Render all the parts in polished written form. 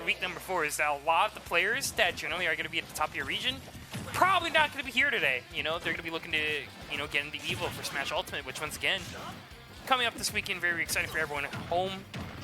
week number 4 is that a lot of the players that generally are going to be at the top of your region probably not going to be here today. You know, they're going to be looking to, you know, get into EVO for Smash Ultimate, which once again, coming up this weekend, very exciting for everyone at home.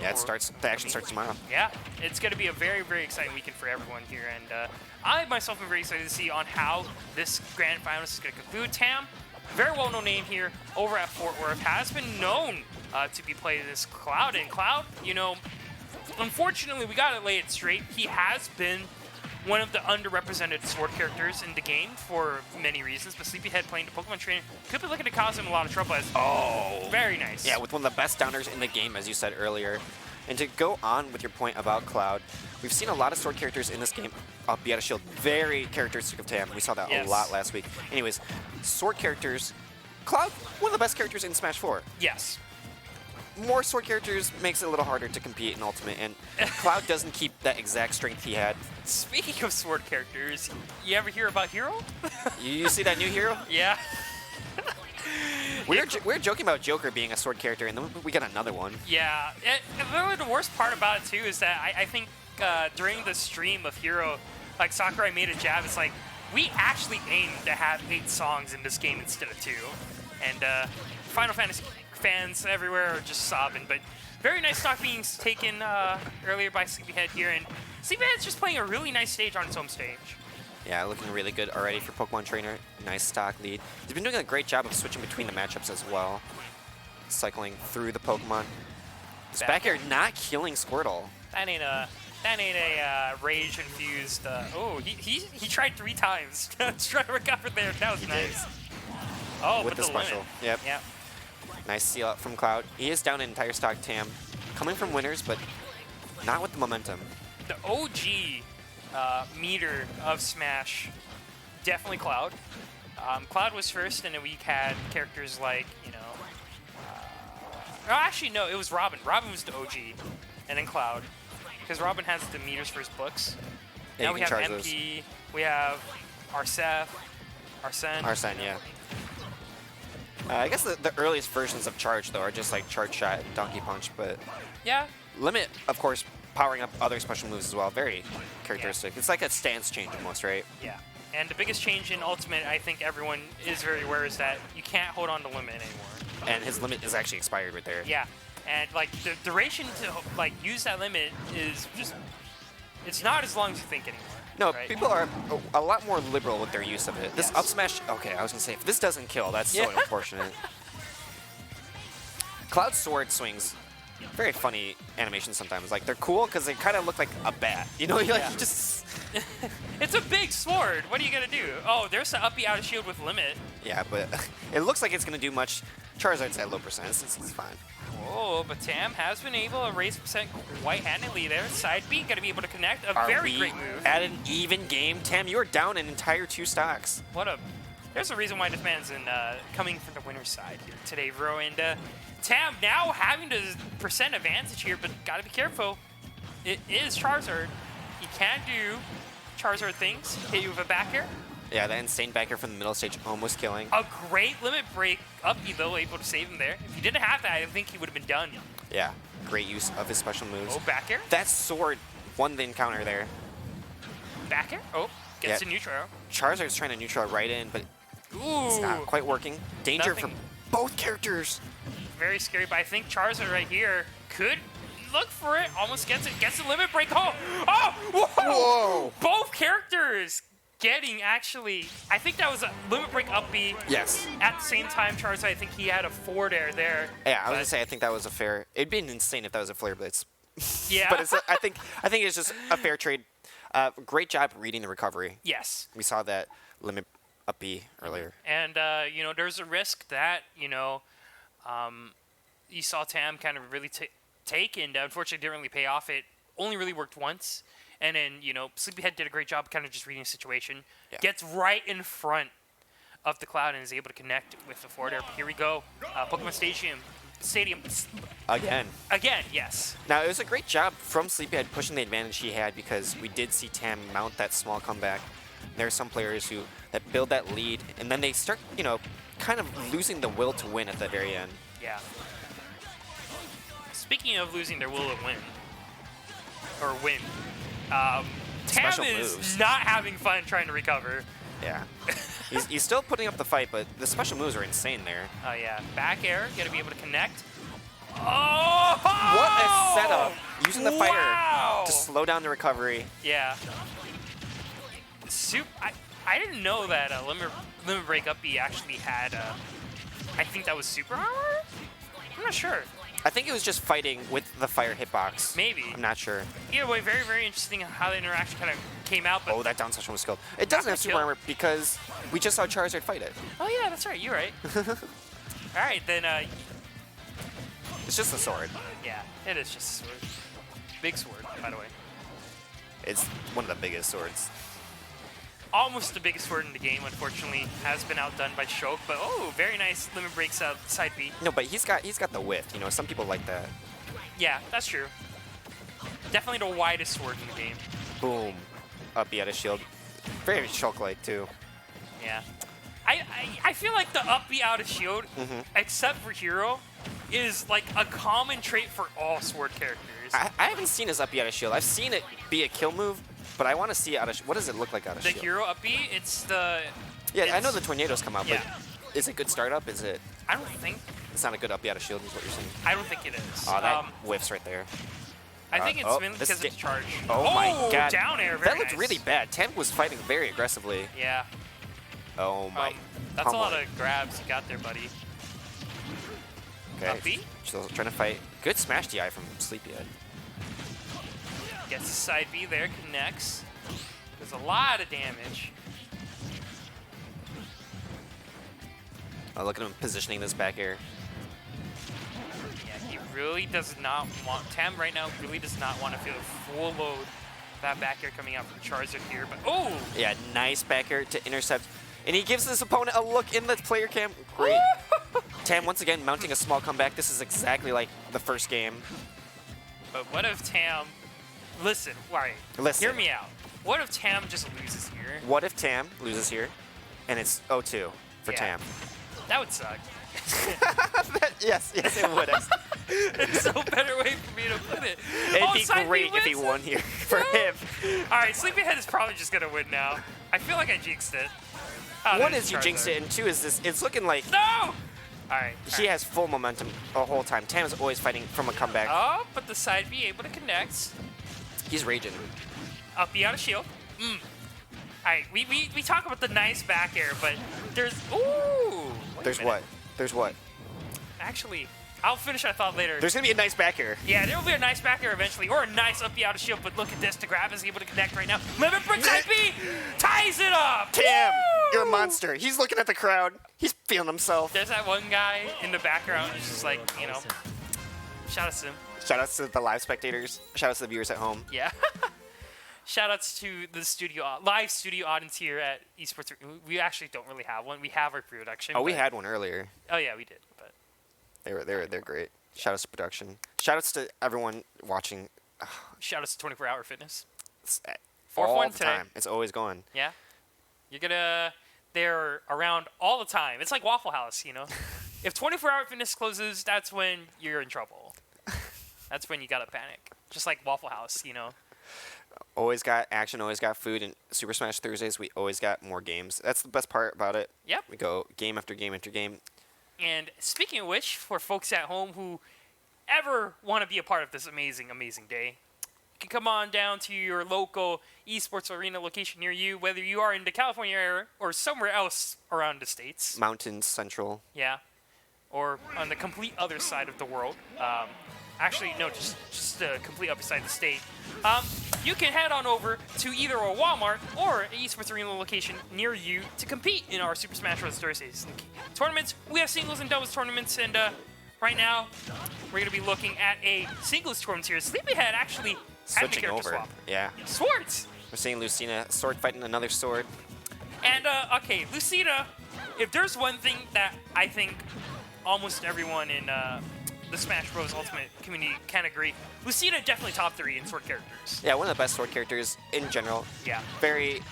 Yeah, the action starts tomorrow. Yeah, it's going to be a very, very exciting weekend for everyone here. And I myself am very excited to see on how this grand finals is going to conclude. Tam, very well-known name here over at Fort Worth, has been known to be playing this Cloud. And Cloud, you know, unfortunately, we got to lay it straight. He has been one of the underrepresented sword characters in the game for many reasons, but Sleepyhead playing the Pokemon trainer could be looking to cause him a lot of trouble. Very nice. Yeah, with one of the best downers in the game, as you said earlier. And to go on with your point about Cloud, we've seen a lot of sword characters in this game be out of shield. Very characteristic of Tam. We saw that a lot last week. Anyways, sword characters, Cloud, one of the best characters in Smash 4. Yes. More sword characters makes it a little harder to compete in Ultimate, and Cloud doesn't keep that exact strength he had. Speaking of sword characters, you ever hear about Hero? You see that new hero? Yeah. We're joking about Joker being a sword character, and then we got another one. Yeah. Really the worst part about it, too, is that I think during the stream of Hero, like Sakurai made a jab. It's like, we actually aimed to have 8 songs in this game instead of 2. And Final Fantasy fans everywhere are just sobbing, but very nice stock being taken earlier by Sleepyhead here, and Sleepyhead's just playing a really nice stage on its home stage. Yeah, looking really good already for Pokemon Trainer. Nice stock lead. He's been doing a great job of switching between the matchups as well. Cycling through the Pokemon. This back air not killing Squirtle. That ain't a rage-infused... he tried 3 times to try to recover there. That was nice. Oh, with the special. Limit. Yep. Yep. Nice seal out from Cloud. He is down an entire stock Tam. Coming from winners, but not with the momentum. The OG meter of Smash, definitely Cloud. Cloud was first, and then we had characters like, you know... actually, no, it was Robin. Robin was the OG, and then Cloud. Because Robin has the meters for his books. Yeah, now we have MP, we have Arsene. Arsene, yeah. I guess the earliest versions of Charge, though, are just like Charge Shot and Donkey Punch, but... Yeah. Limit, of course, powering up other special moves as well. Very characteristic. It's like a stance change almost, right? Yeah. And the biggest change in Ultimate, I think everyone is very aware, is that you can't hold on to Limit anymore. And his Limit is actually expired right there. Yeah. And, like, the duration to, like, use that Limit is just... It's not as long as you think anymore. No, right? people are a lot more liberal with their use of it. This Yes. up smash, okay, I was gonna say, if this doesn't kill, that's so unfortunate. Cloud sword swings, very funny animations sometimes. Like, they're cool because they kind of look like a bat. You know, you just... It's a big sword. What are you gonna do? Oh, there's the uppy out of shield with Limit. Yeah, but it looks like it's gonna do much. Charizard's at low percent, it's fine. Oh, but Tam has been able to raise percent quite handily there. Side B, gonna be able to connect. A very great move. At an even game? Tam, you are down an entire 2 stocks. There's a reason why this man's coming from the winner's side here today, bro. And Tam now having the percent advantage here, but gotta be careful. It is Charizard. He can do Charizard things. Hit you with a back air. Yeah, that insane back air from the middle stage almost killing. A great limit break up, though, able to save him there. If he didn't have that, I think he would have been done. Yeah, great use of his special moves. Oh, back air? That sword won the encounter there. Back air? Oh, gets a neutral. Charizard's trying to neutral right in, but it's not quite working. Danger for both characters. Very scary, but I think Charizard right here could look for it. Almost gets it. Gets the limit break. Oh! Oh! Whoa! Both characters getting, actually, I think that was a limit break up B. Yes. At the same time, Charizard, I think he had a forward air there. Yeah, I was gonna say, I think that was a fair. It'd be insane if that was a Flare Blitz. Yeah. But I think it's just a fair trade. Great job reading the recovery. Yes. We saw that limit up B earlier. And, you know, there's a risk that, you know, you saw Tam kind of really take, and unfortunately didn't really pay off. It only really worked once. And then, you know, Sleepyhead did a great job kind of just reading the situation. Yeah. Gets right in front of the Cloud and is able to connect with the forward air. Here we go. Pokemon Stadium. Again, yes. Now, it was a great job from Sleepyhead pushing the advantage he had, because we did see Tam mount that small comeback. There are some players that build that lead, and then they start, you know, kind of losing the will to win at the very end. Yeah. Speaking of losing their will to win, Tam Special is moves. not having fun trying to recover. Yeah. he's still putting up the fight, but the special moves are insane there. Oh, yeah. Back air, gonna be able to connect. Oh! What a setup. Using the fighter Wow! to slow down the recovery. Yeah. I didn't know that Limit Break Up B actually had, I think that was super armor? I'm not sure. I think it was just fighting with the fire hitbox. Maybe. I'm not sure. Either way, very, very interesting how the interaction kind of came out. But Oh, that down session was skilled. It doesn't have super armor because we just saw Charizard fight it. Oh, yeah, that's right. You're right. All right, then, It's just a sword. yeah, it is just a sword. Big sword, by the way. It's one of the biggest swords. Almost the biggest sword in the game, unfortunately, has been outdone by Shoke. But, oh, very nice Limit Breaks out side B. No, but he's got the width. You know, some people like that. Yeah, that's true. Definitely the widest sword in the game. Boom. Up B out of shield. Very Shulk-like, too. Yeah. I feel like the up B out of shield, except for Hero, is like a common trait for all sword characters. I haven't seen his up B out of shield. I've seen it be a kill move, but I want to see it out of what does it look like out of The shield? Hero up B, it's the... Yeah, I know the tornadoes come out, Yeah. but is it good startup? Is it... I don't think... It's not a good up B out of shield is what you're saying. I don't think it is. Oh, that whiffs right there. I think it's oh, mainly this because is it's charge. Oh my god. Down air, very That looked nice. really bad. Tam was fighting very aggressively. Yeah. Oh my. That's a lot of grabs you got there, buddy. Okay. Up B? Still trying to fight. Good smash DI from Sleepyhead. Gets the side B there, connects. Does a lot of damage. Oh, look at him positioning this back air. Yeah, he really does not want... Tam right now really does not want to feel a full load of that back air coming out from Charizard here. But, oh! Yeah, nice back air to intercept. And he gives his opponent a look in the player cam. Great. Tam once again mounting a small comeback. This is exactly like the first game. But what if Tam... Listen, right. Listen. Hear me out. What if Tam just loses here? What if Tam loses here and it's 0-2 for Yeah. Tam? That would suck. yes, it would. There's no better way for me to put it. It'd be Side B great if he wins won it. here for him. All right, Sleepyhead is probably just going to win now. I feel like I jinxed it. Oh, One there's is you jinxed Charizard. it, and two is this. It's looking like No! All right. he has full momentum the whole time. Tam is always fighting from a comeback. Oh, but the side B able to connect. He's raging. Up B out of shield. All right, we talk about the nice back air, but there's... Ooh! Wait a There's minute. what? There's what? Actually, I'll finish that thought later. There's going to be a nice back air. Yeah, there will be a nice back air eventually, or a nice up B out of shield, but look at this. DeGrab is able to connect right now. Limit Break side B! Ties it up! Tam, you're a Woo! monster. He's looking at the crowd. He's feeling himself. There's that one guy in the background who's just like, you know, shout out to him. Shout outs to the live spectators. Shout outs to the viewers at home. Yeah. Shout outs to the live studio audience here at Esports. We actually don't really have one. We have our production. Oh, we but- had one earlier. Oh yeah, we did. But They're great. Shout outs to production. Shout outs to everyone watching. shout outs to 24 Hour Fitness. All 4-1 the today. time. It's always going. Yeah. They're around all the time. It's like Waffle House, you know. If 24 Hour Fitness closes, that's when you're in trouble. That's when you gotta panic. Just like Waffle House, you know. Always got action, always got food, and Super Smash Thursdays, we always got more games. That's the best part about it. Yep. We go game after game after game. And speaking of which, for folks at home who ever want to be a part of this amazing, amazing day, you can come on down to your local esports arena location near you, whether you are in the California area or somewhere else around the States. Mountains Central. Yeah. Or on the complete other side of the world. Actually, no, just the complete other side of the state. You can head on over to either a Walmart or an esports arena location near you to compete in our Super Smash Bros. Thursdays tournaments. We have singles and doubles tournaments, and right now we're going to be looking at a singles tournament here. Sleepyhead actually had the Switching character over. swap. Yeah. Swords! We're seeing Lucina sword fighting another sword. And, okay, Lucina, if there's one thing that I think almost everyone in the Smash Bros. Ultimate community can agree, Lucina definitely top 3 in sword characters. Yeah, one of the best sword characters in general. Yeah. Very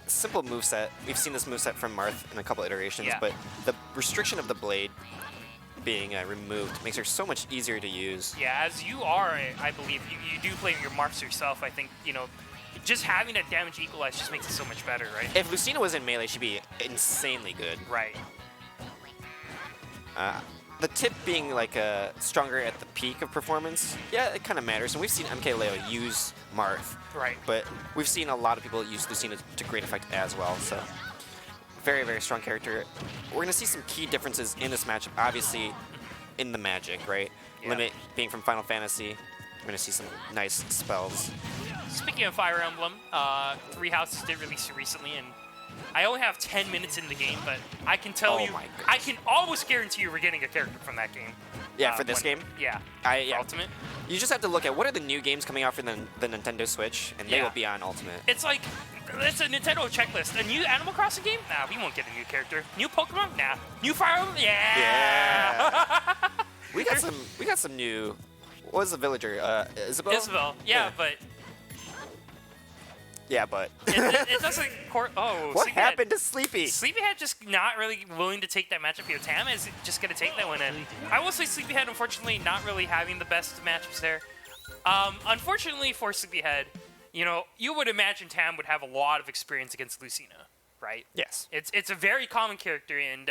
simple moveset. We've seen this moveset from Marth in a couple iterations, Yeah. but the restriction of the blade being removed makes her so much easier to use. Yeah, as you are, I believe, you do play your marks yourself. I think, you know, just having that damage equalized just makes it so much better, right? If Lucina was in melee, she'd be insanely good. Right. The tip being like stronger at the peak of performance, yeah, it kind of matters. And we've seen MKLeo use Marth. Right. But we've seen a lot of people use Lucina to great effect as well. So very, very strong character. We're going to see some key differences in this matchup, obviously in the magic, right? Yeah. Limit being from Final Fantasy. We're going to see some nice spells. Speaking of Fire Emblem, Three Houses did release it recently, and I only have 10 minutes in the game, but I can tell you, I can almost guarantee you we're getting a character from that game. Yeah, for this game? Yeah, yeah. Ultimate. You just have to look at what are the new games coming out for the Nintendo Switch, and they will be on Ultimate. It's like, it's a Nintendo checklist. A new Animal Crossing game? Nah, we won't get a new character. New Pokemon? Nah. New Fire Emblem? Yeah! We got some new, what was the villager? Isabel? Isabel, yeah. But... Yeah, but... it doesn't... Oh, what happened to Sleepy? Sleepyhead just not really willing to take that matchup here. Tam is just going to take that one in. I will say Sleepyhead, unfortunately, not really having the best matchups there. Unfortunately for Sleepyhead, you know, you would imagine Tam would have a lot of experience against Lucina, right? Yes. It's a very common character, and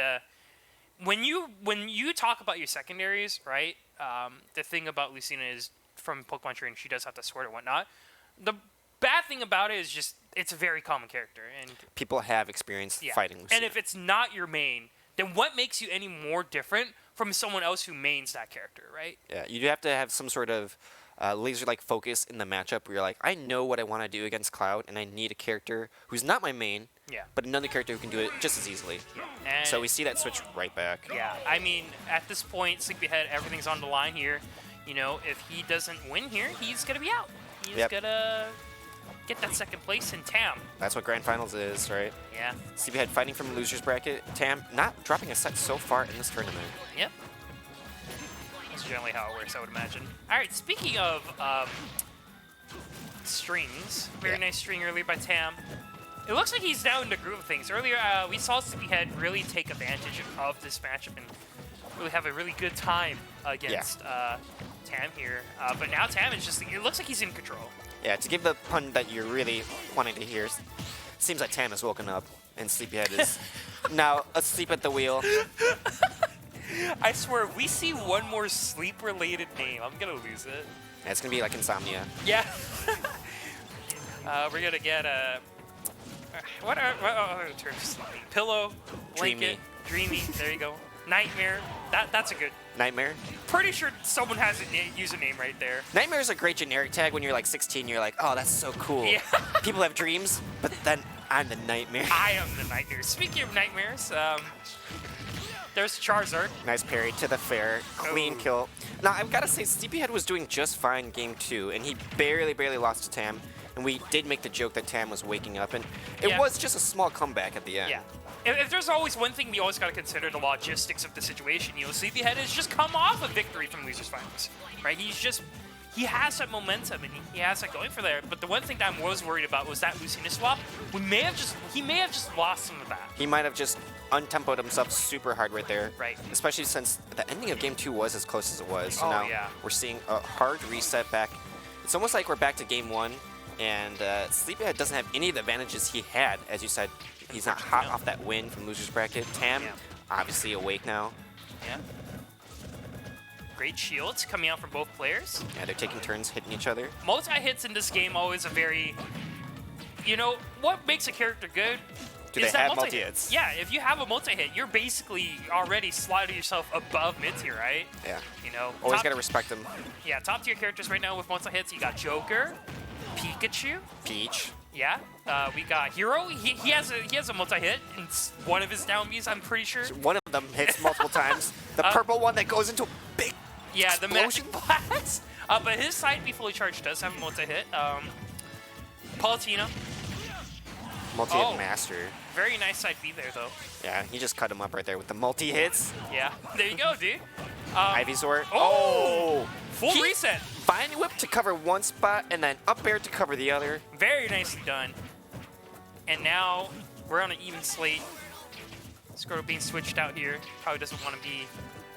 when you talk about your secondaries, right, the thing about Lucina is, from Pokemon training, she does have the sword and whatnot. The bad thing about it is just it's a very common character, and people have experience fighting Lucina. And if it's not your main, then what makes you any more different from someone else who mains that character, right? Yeah, you do have to have some sort of laser-like focus in the matchup where you're like, I know what I want to do against Cloud, and I need a character who's not my main, but another character who can do it just as easily. And so we see that switch right back. Yeah, I mean, at this point, Sleepyhead, everything's on the line here. You know, if he doesn't win here, he's going to be out. He's going to get that second place in Tam. That's what Grand Finals is, right? Yeah. Sleepyhead fighting from the loser's bracket. Tam not dropping a set so far in this tournament. Yep. That's generally how it works, I would imagine. All right, speaking of strings, very nice string earlier by Tam. It looks like he's down in the groove of things. Earlier, we saw Sleepyhead really take advantage of this matchup and really have a really good time against Tam here. But now Tam is just, it looks like he's in control. Yeah, to give the pun that you're really wanting to hear, seems like Tam has woken up and Sleepyhead is now asleep at the wheel. I swear, if we see one more sleep-related name, I'm going to lose it. Yeah, it's going to be like Insomnia. Yeah. We're going to get a... What terms? Pillow, blanket, dreamy. There you go. Nightmare. That's a good... Nightmare? Pretty sure someone has a username right there. Nightmare is a great generic tag when you're like 16. You're like, oh, that's so cool. Yeah. People have dreams, but then I'm the nightmare. I am the nightmare. Speaking of nightmares, there's Charizard. Nice parry to the fair. Clean kill. Now, I've got to say, Sleepyhead was doing just fine game 2, and he barely lost to Tam. And we did make the joke that Tam was waking up, and it was just a small comeback at the end. Yeah. If there's always one thing we always got to consider, the logistics of the situation. You know, Sleepyhead has just come off a victory from Losers Finals, right? He has that momentum and he has that going for there. But the one thing that I was worried about was that Lucina swap. He may have just lost some of that. He might have just untempoed himself super hard right there. Right. Especially since the ending of game 2 was as close as it was. So oh, now yeah. We're seeing a hard reset back. It's almost like we're back to game 1. And Sleepyhead doesn't have any of the advantages he had. As you said, he's not hot off that win from Loser's Bracket. Tam, obviously awake now. Yeah. Great shields coming out from both players. Yeah, they're taking turns hitting each other. Multi-hits in this game always a very... You know, what makes a character good Do they have multi-hits? Yeah, if you have a multi-hit, you're basically already sliding yourself above mid-tier, right? Yeah. You know, always got to respect them. Yeah, top-tier characters right now with multi-hits. You got Joker, Pikachu. Peach. Yeah. We got Hero. He has a multi-hit. It's one of his down Bs, I'm pretty sure. One of them hits multiple times. The purple one that goes into a big the Magic Blast. But his side B fully charged does have a multi-hit. Palutena. Multi-hit master. Very nice side B there, though. Yeah, he just cut him up right there with the multi-hits. Yeah. There you go, dude. Ivysaur. Oh! Full reset. Vine Whip to cover one spot, and then up air to cover the other. Very nicely done. And now we're on an even slate. Squirtle being switched out here. Probably doesn't want to be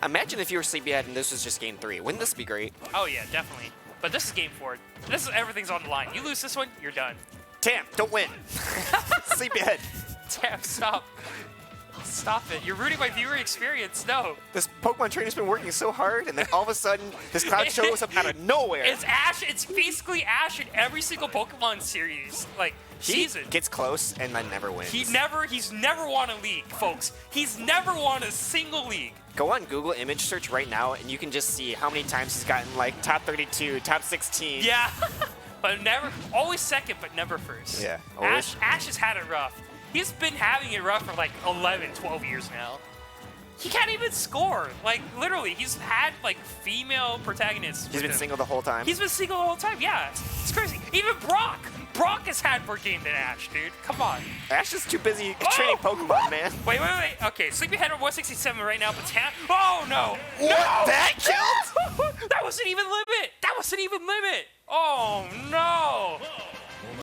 Imagine if you were Sleepyhead and this was just game 3. Wouldn't this be great? Oh yeah, definitely. But this is game 4. This is everything's on the line. You lose this one, you're done. Tam, don't win. Sleepyhead. Tam, stop. Stop it. You're ruining my viewer experience. No. This Pokemon trainer's been working so hard, and then all of a sudden, this Cloud shows up out of nowhere. It's Ash. It's basically Ash in every single Pokemon series, like, season. He gets close and then never wins. He's never won a league, folks. He's never won a single league. Go on Google image search right now, and you can just see how many times he's gotten, like, top 32, top 16. Yeah. But never, always second, but never first. Yeah. Always. Ash has had it rough. He's been having it rough for like 11, 12 years now. He can't even score. Like, literally, he's had, like, female protagonists. He's been single the whole time? He's been single the whole time, yeah. It's crazy. Even Brock. Brock has had more game than Ash, dude. Come on. Ash is too busy training Pokemon, man. Wait. Okay, Sleepyhead at 167 right now, but Tam. Oh, no. What? No! That killed? That wasn't even limit. That wasn't even limit. Oh, no.